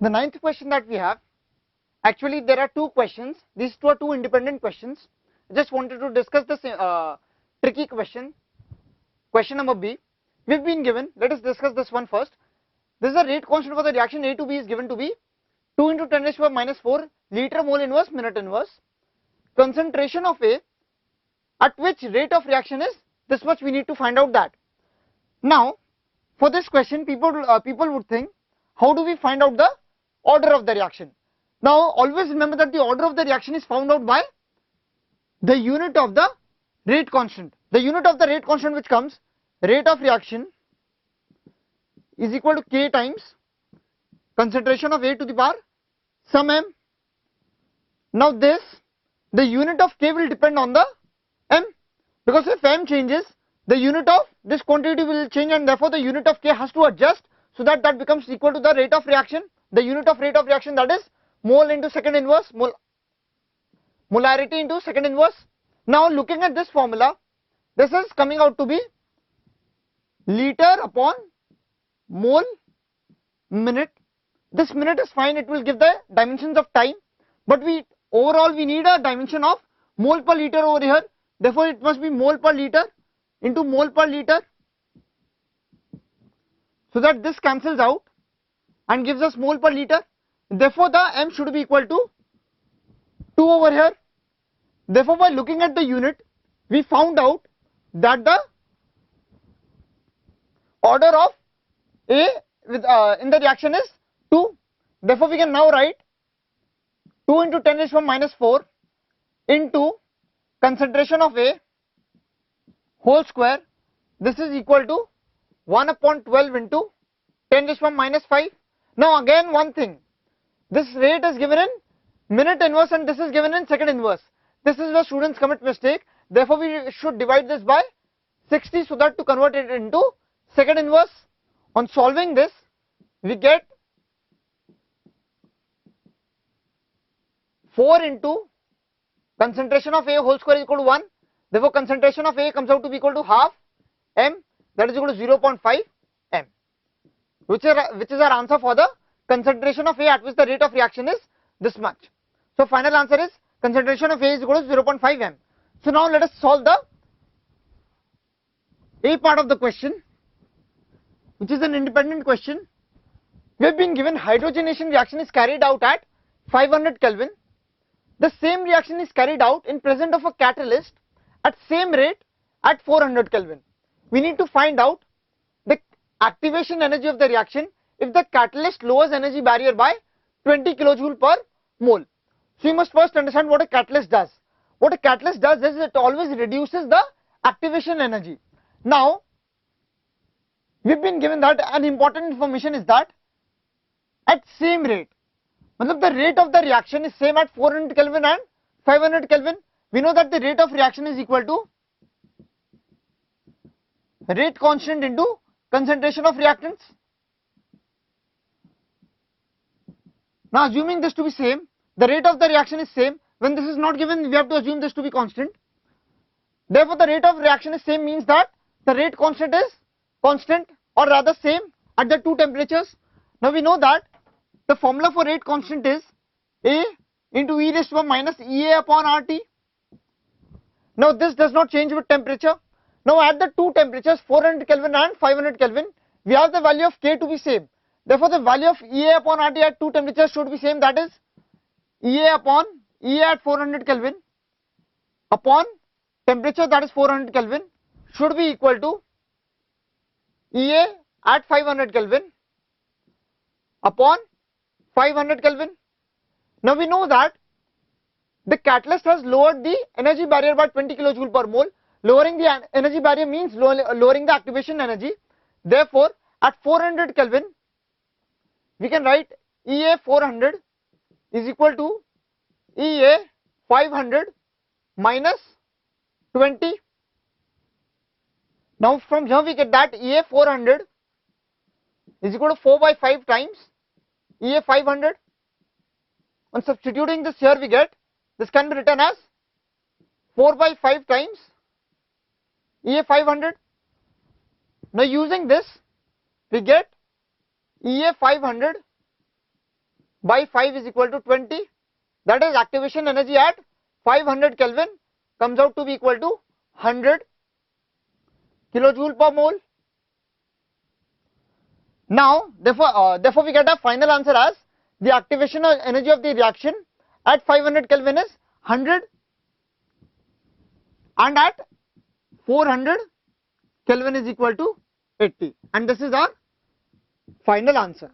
The ninth question that we have, actually there are two questions. These two are two independent questions. I just wanted to discuss this tricky question. Question number B. We've been given, let us discuss this one first. This is the rate constant for the reaction A to B is given to be 2 into 10 raised to the power minus 4 liter mole inverse minute inverse. Concentration of A, at which rate of reaction is this much, we need to find out that. Now, for this question, people would think, how do we find out the order of the reaction? Now, always remember that the order of the reaction is found out by the unit of the rate constant. The unit of the rate constant which comes, rate of reaction is equal to K times concentration of A to the power some M. Now this, the unit of K will depend on the M, because if M changes, the unit of this quantity will change, and therefore the unit of K has to adjust so that that becomes equal to the rate of reaction. The unit of rate of reaction, that is mole into second inverse, molarity into second inverse. Now looking at this formula, this is coming out to be liter upon mole minute. This minute is fine, it will give the dimensions of time, but overall we need a dimension of mole per liter over here. Therefore it must be mole per liter into mole per liter, so that this cancels out and gives us mole per liter. Therefore the M should be equal to 2 over here. Therefore by looking at the unit, we found out that the order of A in the reaction is 2. Therefore we can now write 2 into 10 raised to the power minus 4 into concentration of A whole square. This is equal to 1 upon 12 into 10 raised to the power minus 5. Now again one thing, this rate is given in minute inverse and this is given in second inverse. This is where students commit mistake. Therefore we should divide this by 60 so that to convert it into second inverse. On solving this, we get 4 into concentration of A whole square is equal to 1. Therefore concentration of A comes out to be equal to half M, that is equal to 0.5 M, which is our answer for the concentration of A at which the rate of reaction is this much. So final answer is concentration of A is equal to 0.5 M. So now let us solve the A part of the question, which is an independent question. We have been given hydrogenation reaction is carried out at 500 Kelvin. The same reaction is carried out in presence of a catalyst at same rate at 400 Kelvin. We need to find out the activation energy of the reaction if the catalyst lowers energy barrier by 20 kilojoule per mole. So you must first understand what a catalyst does. What a catalyst does is it always reduces the activation energy. Now we've been given that an important information is that at same rate, the rate of the reaction is same at 400 Kelvin and 500 Kelvin. We know that the rate of reaction is equal to rate constant into concentration of reactants. Now assuming this to be same, the rate of the reaction is same. When this is not given, we have to assume this to be constant. Therefore the rate of reaction is same means that the rate constant is constant, or rather same at the two temperatures. Now we know that the formula for rate constant is A into e raised to the power minus EA upon RT. Now this does not change with temperature. Now at the two temperatures 400 Kelvin and 500 Kelvin, we have the value of K to be same. Therefore the value of EA upon RT at two temperatures should be same, that is EA upon EA at 400 Kelvin upon temperature, that is 400 Kelvin, should be equal to EA at 500 Kelvin upon 500 Kelvin. Now we know that the catalyst has lowered the energy barrier by 20 kilojoule per mole. Lowering the energy barrier means lowering the activation energy. Therefore at 400 Kelvin we can write EA 400 is equal to EA 500 minus 20. Now from here we get that EA 400 is equal to 4 by 5 times EA 500. On substituting this here, we get this can be written as 4 by 5 times EA 500. Now using this we get EA 500 by 5 is equal to 20. That is activation energy at 500 Kelvin comes out to be equal to 100 kilojoule per mole. Now, therefore we get a final answer as the activation energy of the reaction at 500 Kelvin is 100 and at 400 Kelvin is equal to 80, and this is our final answer.